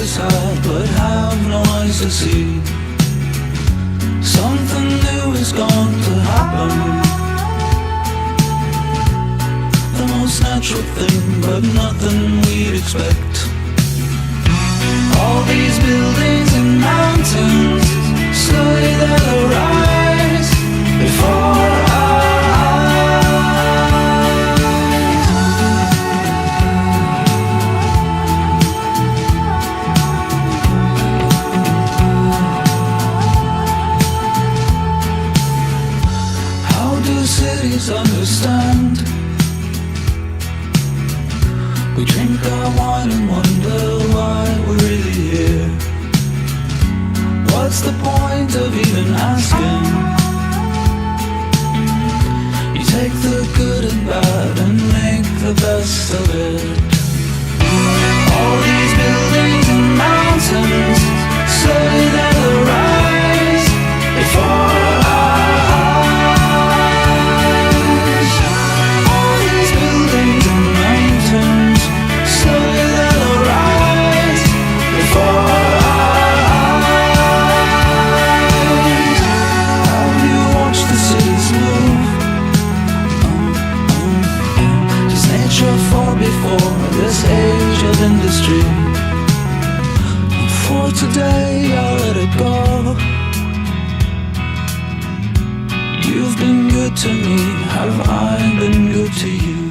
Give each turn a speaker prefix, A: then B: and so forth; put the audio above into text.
A: sight, but have no eyes to see. Something new is going to happen, the most natural thing, but nothing we'd expect. All these buildings and mountains, slowly they'll rise before our eyes. How do cities understand? We drink our wine and wonder why we're really here. What's the point of even asking? You take the good and bad and make the best of it. All these buildings and mountains, slowly they'll rise before our eyes. All these buildings and mountains, slowly they'll rise before our eyes. Have you watched the cities move? Does nature fall before this age of industry? For today I'll let it go. You've been good to me, have I been good to you?